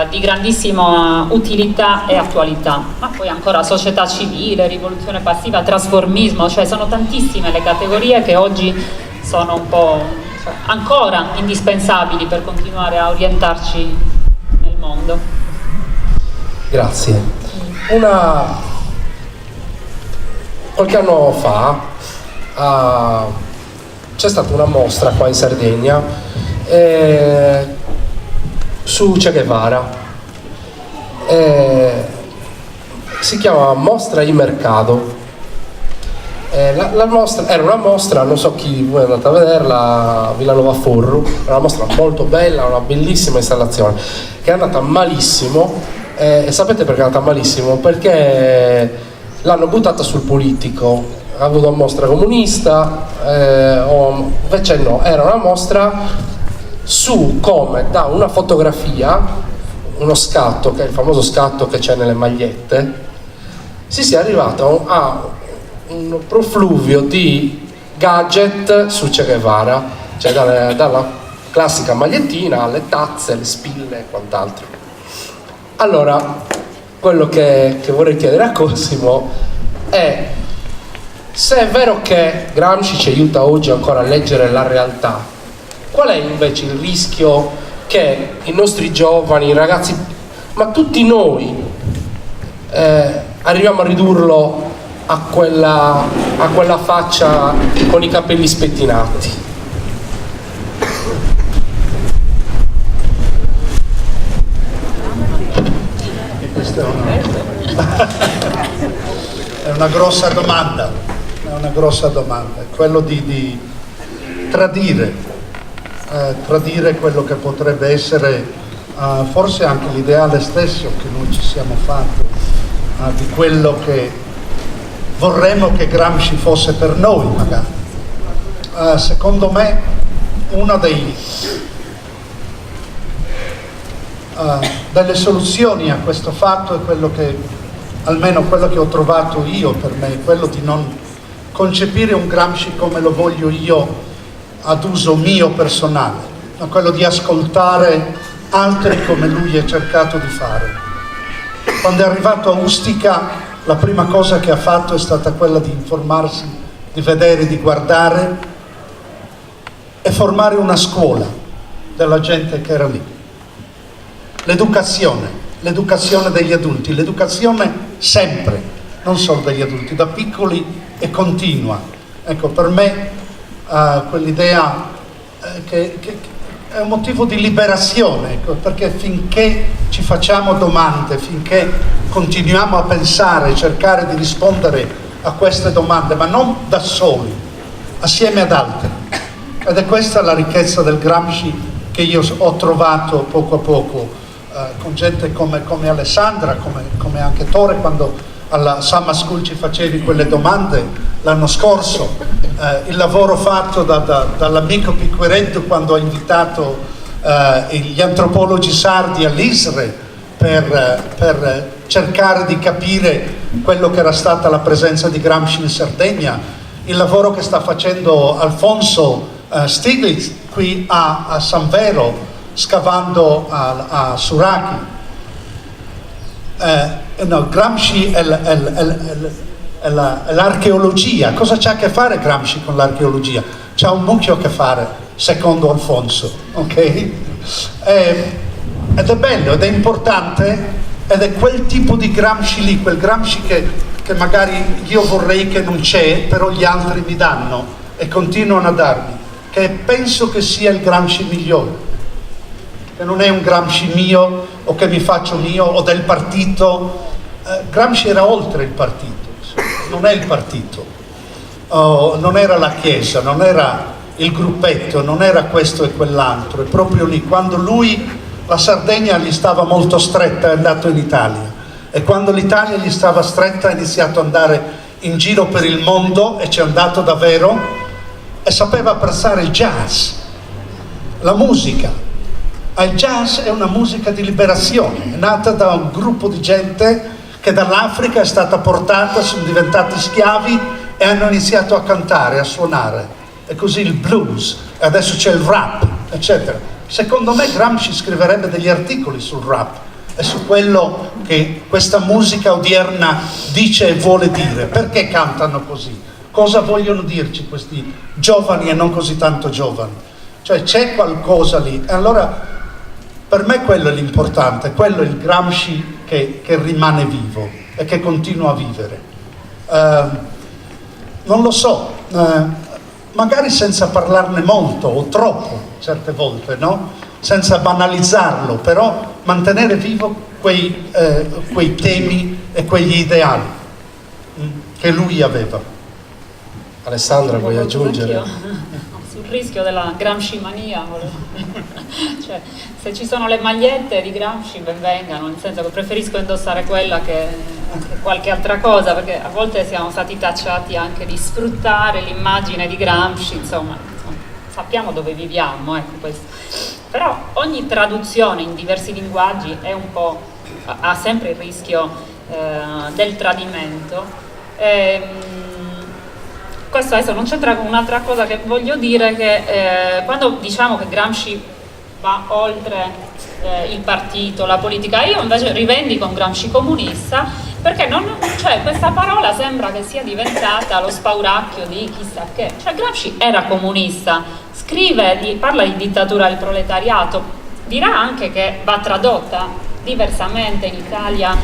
di grandissima utilità e attualità. Ma poi ancora società civile, rivoluzione passiva, trasformismo, cioè sono tantissime le categorie che oggi sono un po' ancora indispensabili per continuare a orientarci nel mondo. Grazie. Qualche anno fa c'è stata una mostra qua in Sardegna su Che Guevara, si chiama Mostra in Mercado. La mostra era una mostra, non so chi voi è andato a vederla, a Villanova Forru, era una mostra molto bella, una bellissima installazione che è andata malissimo, e sapete perché è andata malissimo? Perché l'hanno buttata sul politico. Ha avuto una mostra comunista, invece no, era una mostra su come da una fotografia, uno scatto, che è il famoso scatto che c'è nelle magliette, si sia arrivato a un profluvio di gadget su Che Guevara, cioè dalla classica magliettina alle tazze, alle spille e quant'altro. Allora, quello che vorrei chiedere a Cosimo è: se è vero che Gramsci ci aiuta oggi ancora a leggere la realtà, qual è invece il rischio che i nostri giovani, i ragazzi, ma tutti noi, arriviamo a ridurlo a quella faccia con i capelli spettinati? Questa è una grossa domanda, è quello di tradire quello che potrebbe essere forse anche l'ideale stesso che noi ci siamo fatti di quello che vorremmo che Gramsci fosse per noi, magari. Secondo me una delle soluzioni a questo fatto è quello che, almeno quello che ho trovato io per me, è quello di non concepire un Gramsci come lo voglio io ad uso mio personale, ma quello di ascoltare altri come lui ha cercato di fare. Quando è arrivato a Ustica, la prima cosa che ha fatto è stata quella di informarsi, di vedere, di guardare e formare una scuola della gente che era lì. L'educazione degli adulti, l'educazione sempre, non solo degli adulti, da piccoli e continua. Ecco, per me quell'idea che è un motivo di liberazione, ecco, perché finché ci facciamo domande, finché continuiamo a pensare, cercare di rispondere a queste domande, ma non da soli, assieme ad altri. Ed è questa la ricchezza del Gramsci che io ho trovato poco a poco con gente come Alessandra, come anche Tore, quando alla Summer School ci facevi quelle domande l'anno scorso, il lavoro fatto dall'amico Picqueretto quando ha invitato gli antropologi sardi all'ISRE per cercare di capire quello che era stata la presenza di Gramsci in Sardegna, il lavoro che sta facendo Alfonso Stiglitz qui a San Vero, scavando a Surachi. No, Gramsci è l'archeologia. Cosa c'ha a che fare Gramsci con l'archeologia? C'ha un mucchio a che fare, secondo Alfonso, ok? Ed è bello, ed è importante, ed è quel tipo di Gramsci lì, quel Gramsci che magari io vorrei che non c'è, però gli altri mi danno e continuano a darmi, che penso che sia il Gramsci migliore, che non è un Gramsci mio o che mi faccio mio o del partito. Gramsci era oltre il partito, non è il partito, non era la chiesa, non era il gruppetto, non era questo e quell'altro, è proprio lì. Quando la Sardegna gli stava molto stretta, è andato in Italia, e quando l'Italia gli stava stretta ha iniziato ad andare in giro per il mondo, e ci è andato davvero, e sapeva apprezzare il jazz, la musica. Il jazz è una musica di liberazione, è nata da un gruppo di gente che dall'Africa è stata portata, sono diventati schiavi e hanno iniziato a cantare, a suonare, e così il blues, e adesso c'è il rap, eccetera. Secondo me Gramsci scriverebbe degli articoli sul rap e su quello che questa musica odierna dice e vuole dire. Perché cantano così? Cosa vogliono dirci questi giovani e non così tanto giovani? Cioè c'è qualcosa lì. E allora per me quello è l'importante, quello è il Gramsci che rimane vivo e che continua a vivere. Non lo so, magari senza parlarne molto o troppo certe volte, no? Senza banalizzarlo, però mantenere vivo quei temi e quegli ideali che lui aveva. Alessandra, vuoi aggiungere? Sul rischio della Gramsci mania, cioè, se ci sono le magliette di Gramsci ben vengano, nel senso che preferisco indossare quella che qualche altra cosa, perché a volte siamo stati tacciati anche di sfruttare l'immagine di Gramsci, insomma sappiamo dove viviamo, ecco questo. Però ogni traduzione in diversi linguaggi è un po', ha sempre il rischio del tradimento. Questo adesso non c'entra con un'altra cosa che voglio dire, che quando diciamo che Gramsci va oltre il partito, la politica, io invece rivendico un Gramsci comunista, perché cioè, questa parola sembra che sia diventata lo spauracchio di chissà che. Cioè Gramsci era comunista, parla di dittatura del proletariato, dirà anche che va tradotta diversamente in Italia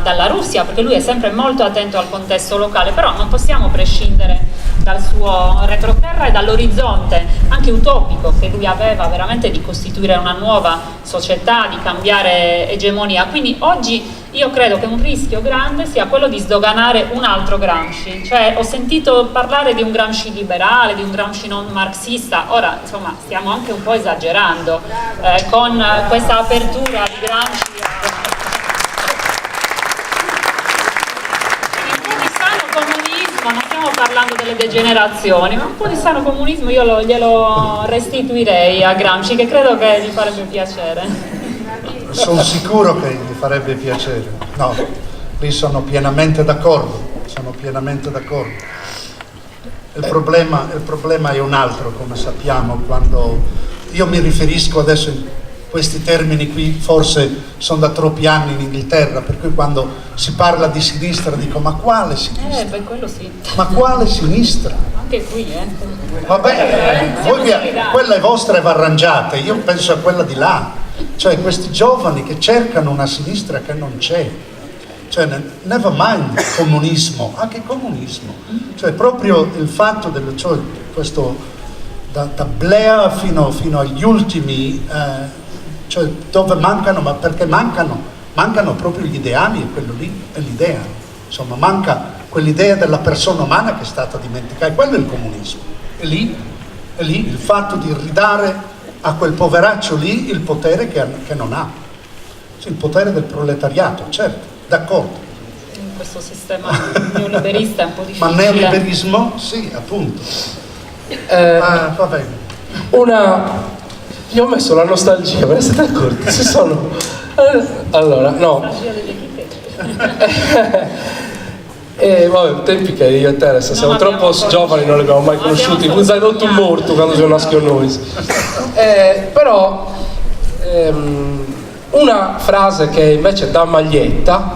dalla Russia, perché lui è sempre molto attento al contesto locale, però non possiamo prescindere dal suo retroterra e dall'orizzonte anche utopico che lui aveva veramente di costituire una nuova società, di cambiare egemonia. Quindi oggi io credo che un rischio grande sia quello di sdoganare un altro Gramsci, cioè ho sentito parlare di un Gramsci liberale, di un Gramsci non marxista, ora insomma stiamo anche un po' esagerando con questa apertura di Gramsci. Non stiamo parlando delle degenerazioni, ma un po' di sano comunismo io glielo restituirei a Gramsci, che credo che gli farebbe piacere. Sono sicuro che gli farebbe piacere. No, lì sono pienamente d'accordo. Il problema è un altro, come sappiamo, quando io mi riferisco adesso in questi termini qui, forse sono da troppi anni in Inghilterra, per cui quando si parla di sinistra dico ma quale sinistra? Quello sì. Ma quale sinistra? Anche qui, Vabbè, quelle vostre va arrangiate, io penso a quella di là, cioè questi giovani che cercano una sinistra che non c'è, cioè never mind comunismo, che comunismo? Cioè proprio il fatto cioè questo da Blair fino agli ultimi, cioè dove mancano, ma perché mancano proprio gli ideali, e quello lì è l'idea, insomma manca quell'idea della persona umana che è stata dimenticata, e quello è il comunismo. È lì il fatto di ridare a quel poveraccio lì il potere che non ha, il potere del proletariato, certo, d'accordo. In questo sistema neoliberista è un po' difficile. Ma neoliberismo, sì, appunto. Va bene. Io ho messo la nostalgia, ve ne siete accorti? Si sono... Allora, no. Nostalgia delle etichette. Vabbè, tempi che io e te adesso siamo troppo giovani, non li abbiamo mai conosciuti, tu sei tutto morto quando sei nasco noi. Però una frase che invece da maglietta,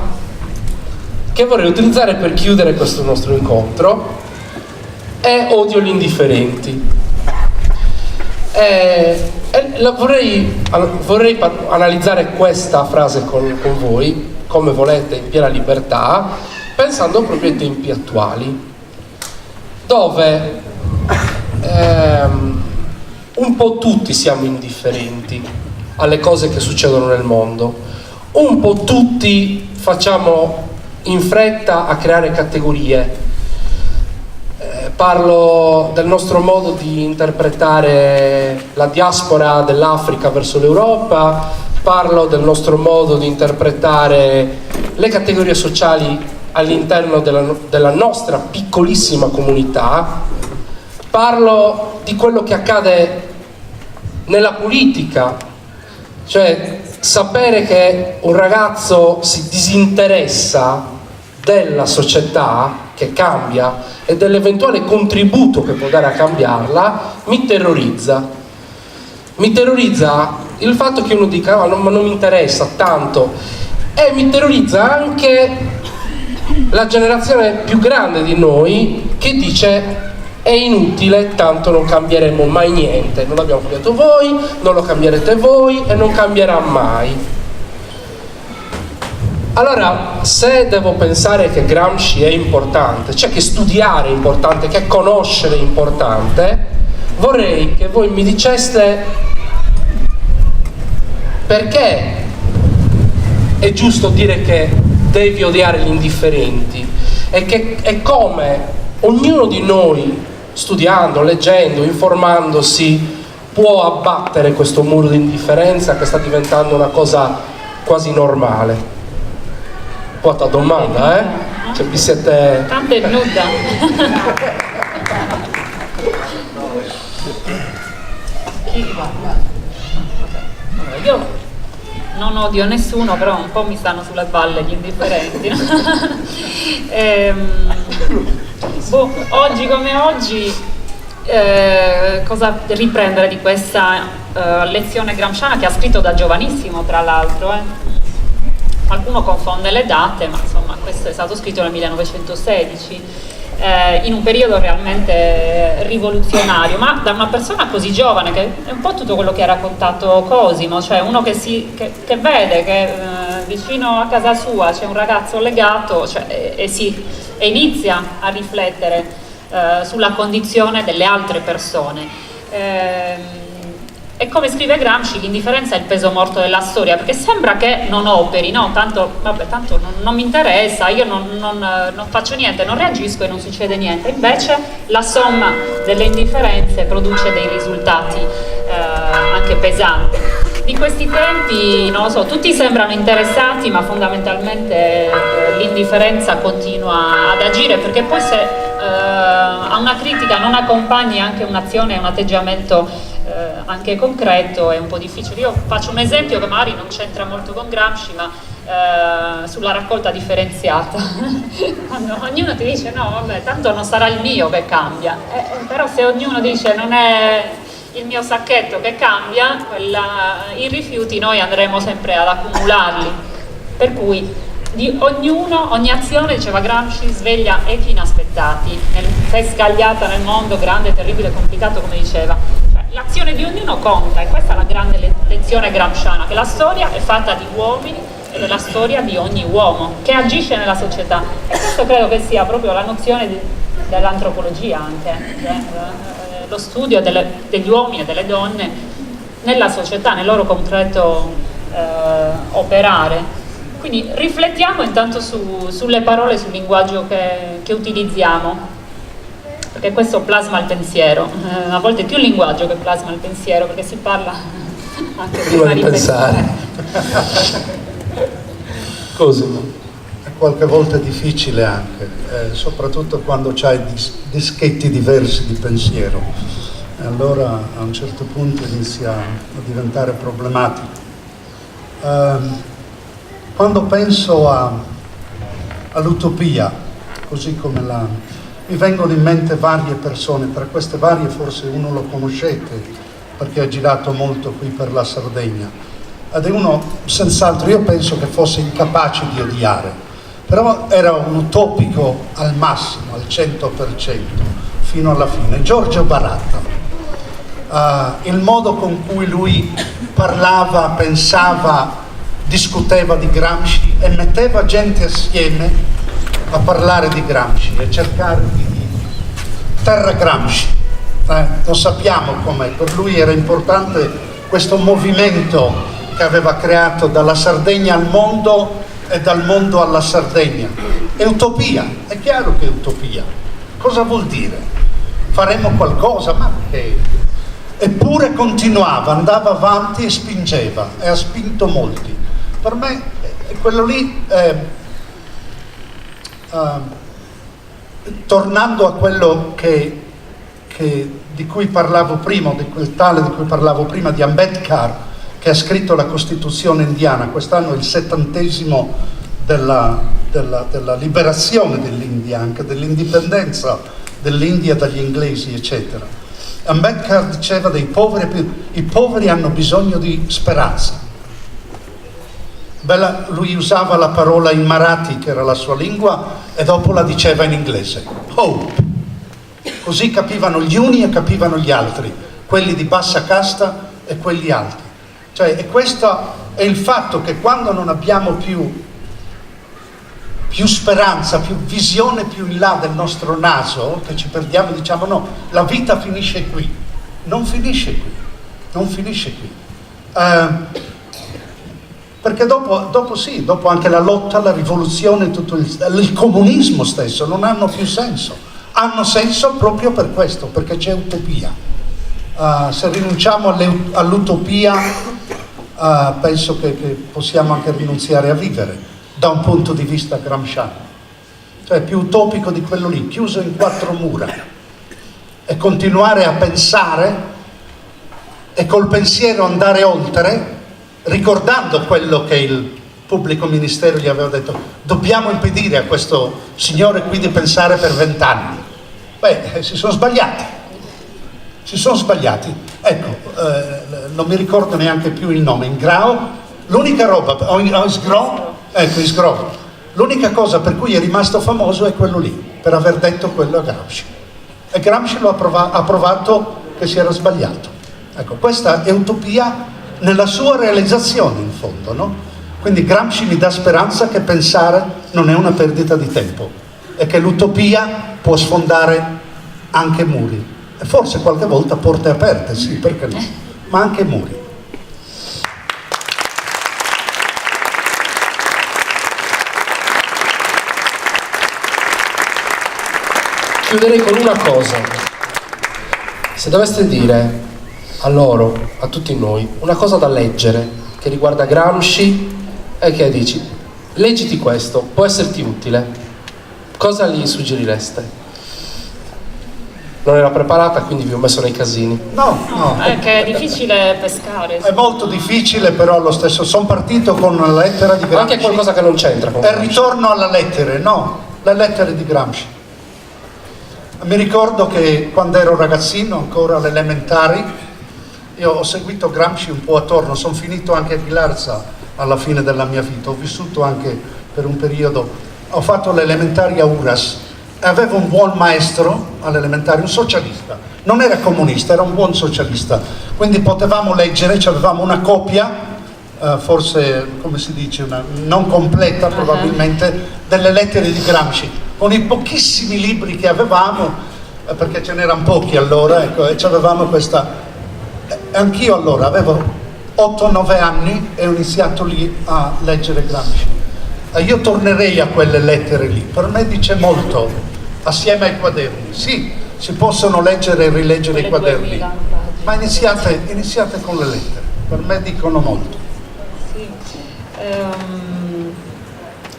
che vorrei utilizzare per chiudere questo nostro incontro, è odio gli indifferenti. Vorrei analizzare questa frase con voi, come volete, in piena libertà, pensando proprio ai tempi attuali, dove un po' tutti siamo indifferenti alle cose che succedono nel mondo, un po' tutti facciamo in fretta a creare categorie. Parlo del nostro modo di interpretare la diaspora dell'Africa verso l'Europa, parlo del nostro modo di interpretare le categorie sociali all'interno della nostra piccolissima comunità, parlo di quello che accade nella politica, cioè sapere che un ragazzo si disinteressa della società che cambia e dell'eventuale contributo che può dare a cambiarla mi terrorizza. Mi terrorizza il fatto che uno dica ma non mi interessa tanto, e mi terrorizza anche la generazione più grande di noi che dice è inutile, tanto non cambieremo mai niente, non l'abbiamo cambiato voi, non lo cambierete voi e non cambierà mai. Allora, se devo pensare che Gramsci è importante, cioè che studiare è importante, che conoscere è importante, vorrei che voi mi diceste perché è giusto dire che devi odiare gli indifferenti e come ognuno di noi, studiando, leggendo, informandosi, può abbattere questo muro di indifferenza che sta diventando una cosa quasi normale. Quanta domanda, Cioè vi siete... Tanto è nuda. Io non odio nessuno, però un po' mi stanno sulle balle gli indifferenti. Oggi come oggi, cosa riprendere di questa lezione gramsciana che ha scritto da giovanissimo, tra l'altro, Qualcuno confonde le date, ma insomma questo è stato scritto nel 1916, in un periodo realmente rivoluzionario, ma da una persona così giovane, che è un po' tutto quello che ha raccontato Cosimo, cioè uno che vede che vicino a casa sua c'è un ragazzo legato, e inizia a riflettere sulla condizione delle altre persone. E come scrive Gramsci, l'indifferenza è il peso morto della storia, perché sembra che non operi, no? Tanto non mi interessa, io non faccio niente, non reagisco e non succede niente. Invece la somma delle indifferenze produce dei risultati anche pesanti. Di questi tempi, non lo so, tutti sembrano interessati, ma fondamentalmente l'indifferenza continua ad agire, perché poi se a una critica non accompagni anche un'azione e un atteggiamento anche concreto, è un po' difficile. Io faccio un esempio che magari non c'entra molto con Gramsci, ma sulla raccolta differenziata. Quando ognuno ti dice no, vabbè, tanto non sarà il mio che cambia, però se ognuno dice non è il mio sacchetto che cambia, i rifiuti noi andremo sempre ad accumularli, per cui di ognuno, ogni azione, diceva Gramsci, sveglia echi inaspettati, se è scagliata nel mondo grande, terribile, complicato, come diceva. Cioè, l'azione di ognuno conta, e questa è la grande lezione gramsciana, che la storia è fatta di uomini ed è la storia di ogni uomo che agisce nella società, e questo credo che sia proprio la nozione dell'antropologia anche, lo studio degli uomini e delle donne nella società, nel loro concreto operare. Quindi riflettiamo intanto sulle parole, sul linguaggio che utilizziamo, perché questo plasma il pensiero, a volte è più il linguaggio che plasma il pensiero, perché si parla anche prima di pensare. Così. Qualche volta è difficile anche, soprattutto quando c'hai dischetti diversi di pensiero, e allora a un certo punto inizia a diventare problematico. Quando penso all'utopia, così come mi vengono in mente varie persone, tra queste varie forse uno lo conoscete perché ha girato molto qui per la Sardegna, ed è uno senz'altro, io penso che fosse incapace di odiare, però era un utopico al massimo, al 100%, fino alla fine, Giorgio Baratta. Il modo con cui lui parlava, pensava, discuteva di Gramsci e metteva gente assieme a parlare di Gramsci e cercare di terra Gramsci. Lo sappiamo com'è, per lui era importante questo movimento che aveva creato dalla Sardegna al mondo e dal mondo alla Sardegna. È utopia, è chiaro che è utopia. Cosa vuol dire? Faremo qualcosa? Ma che... Eppure continuava, andava avanti e spingeva, e ha spinto molti. Per me quello lì, tornando a quello di cui parlavo prima, di quel tale di cui parlavo prima, di Ambedkar, che ha scritto la Costituzione indiana, quest'anno è il 70° della liberazione dell'India, anche dell'indipendenza dell'India dagli inglesi, eccetera. Ambedkar diceva i poveri hanno bisogno di speranza. Lui usava la parola in Marathi, che era la sua lingua, e dopo la diceva in inglese, hope. Così capivano gli uni e capivano gli altri, quelli di bassa casta e quelli alti. Cioè, e questo è il fatto che quando non abbiamo più speranza, più visione più in là del nostro naso, che ci perdiamo e diciamo no, la vita finisce qui. Non finisce qui, non finisce qui. Perché dopo anche la lotta, la rivoluzione, tutto il comunismo stesso non hanno più senso. Hanno senso proprio per questo, perché c'è utopia. Se rinunciamo all'utopia, penso che possiamo anche rinunziare a vivere, da un punto di vista gramsciano, cioè più utopico di quello lì, chiuso in 4 mura, e continuare a pensare e col pensiero andare oltre, ricordando quello che il pubblico ministero gli aveva detto: dobbiamo impedire a questo signore qui di pensare per 20 anni. Beh, si sono sbagliati, ecco, non mi ricordo neanche più il nome, Ingrao, l'unica roba, Isgrò, l'unica cosa per cui è rimasto famoso è quello lì, per aver detto quello a Gramsci, e Gramsci lo ha provato che si era sbagliato. Ecco, questa è utopia nella sua realizzazione in fondo, no? Quindi Gramsci mi dà speranza che pensare non è una perdita di tempo e che l'utopia può sfondare anche muri, e forse qualche volta porte aperte, sì, perché no, ma anche muri. Chiuderei con una cosa: se doveste dire a loro, a tutti noi, una cosa da leggere che riguarda Gramsci, e che dici, leggiti questo, può esserti utile, cosa gli suggerireste? Non era preparata, quindi vi ho messo nei casini. No. È che è difficile pescare. È molto difficile, però allo stesso. Sono partito con una lettera di Gramsci. Anche qualcosa che non c'entra con Gramsci. E ritorno alla lettere, le lettere di Gramsci. Mi ricordo che quando ero ragazzino, ancora alle elementari, io ho seguito Gramsci un po' attorno, sono finito anche a Ghilarza alla fine della mia vita, ho vissuto anche per un periodo, ho fatto l'elementare a Uras e avevo un buon maestro all'elementare, un socialista, non era comunista, era un buon socialista, quindi potevamo leggere, avevamo una copia, forse come si dice, non completa probabilmente, delle lettere di Gramsci, con i pochissimi libri che avevamo, perché ce n'erano pochi allora, ecco, e avevamo questa. Anch'io allora avevo 8-9 anni e ho iniziato lì a leggere Gramsci. Io tornerei a quelle lettere lì, per me dice molto, assieme ai quaderni. Sì, si possono leggere e rileggere i quaderni, ma iniziate con le lettere, per me dicono molto. Sì.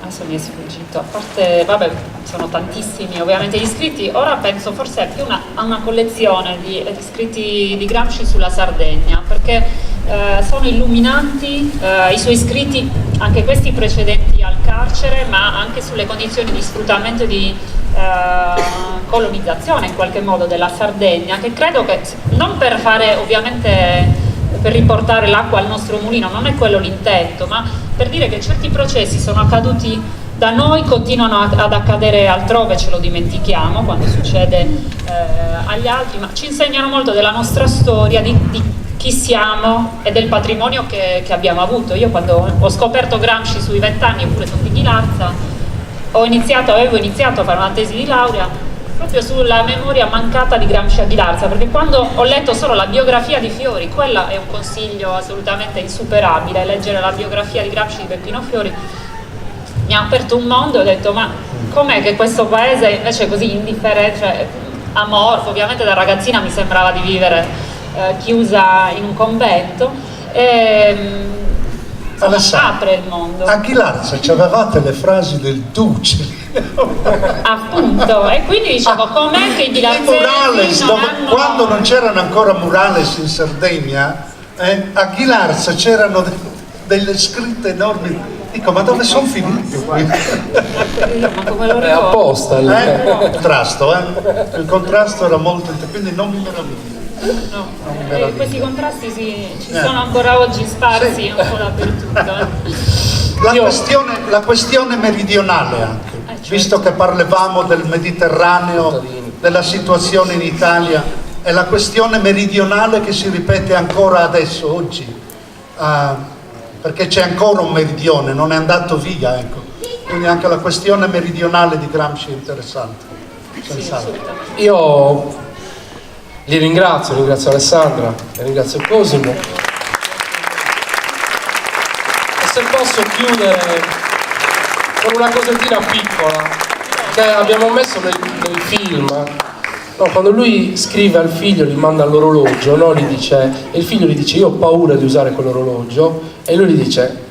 Adesso mi è sfuggito, a parte, vabbè, sono tantissimi ovviamente gli scritti, ora penso forse più a una collezione di scritti di Gramsci sulla Sardegna, perché sono illuminanti i suoi scritti, anche questi precedenti al carcere, ma anche sulle condizioni di sfruttamento e di colonizzazione in qualche modo della Sardegna, che credo che, non per fare ovviamente, per riportare l'acqua al nostro mulino, non è quello l'intento, ma per dire che certi processi sono accaduti da noi, continuano ad accadere altrove, ce lo dimentichiamo quando succede agli altri, ma ci insegnano molto della nostra storia, di chi siamo e del patrimonio che abbiamo avuto. Io quando ho scoperto Gramsci sui 20 anni, eppure sono di Ghilarza, avevo iniziato a fare una tesi di laurea proprio sulla memoria mancata di Gramsci a Ghilarza, perché quando ho letto solo la biografia di Fiori, quella è un consiglio assolutamente insuperabile, leggere la biografia di Gramsci di Peppino Fiori, mi ha aperto un mondo e ho detto: ma com'è che questo paese invece è così indifferente, cioè amorfo? Ovviamente da ragazzina mi sembrava di vivere chiusa in un convento, apre il mondo. A Ghilarza c'avevate le frasi del Duce. Appunto, e quindi dicevo, com'è che i ghilarzesi quando non c'erano ancora murales in Sardegna, a Ghilarza c'erano delle scritte enormi. Dico, ma dove sono finiti? È apposta il contrasto, il contrasto era molto, quindi non mi meraviglio. No, questi contrasti ci sono ancora oggi sparsi un po' dappertutto. La questione meridionale anche, certo. Visto che parlavamo del Mediterraneo, della situazione in Italia, è la questione meridionale che si ripete ancora adesso, oggi, perché c'è ancora un meridione, non è andato via, ecco. Quindi anche la questione meridionale di Gramsci è interessante. Io li ringrazio Alessandra, ringrazio Cosimo. E se posso chiudere con una cosettina piccola che abbiamo messo nel film, no, quando lui scrive al figlio, gli manda l'orologio, no? E il figlio gli dice: io ho paura di usare quell'orologio, e lui gli dice: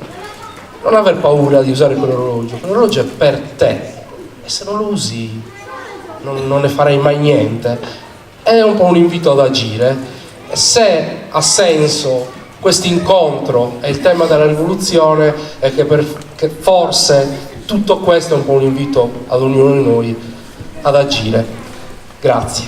non aver paura di usare quell'orologio è per te, e se non lo usi non ne farai mai niente. È un po' un invito ad agire. Se ha senso questo incontro e il tema della rivoluzione, è che forse tutto questo è un po' un invito ad ognuno di noi ad agire. Grazie.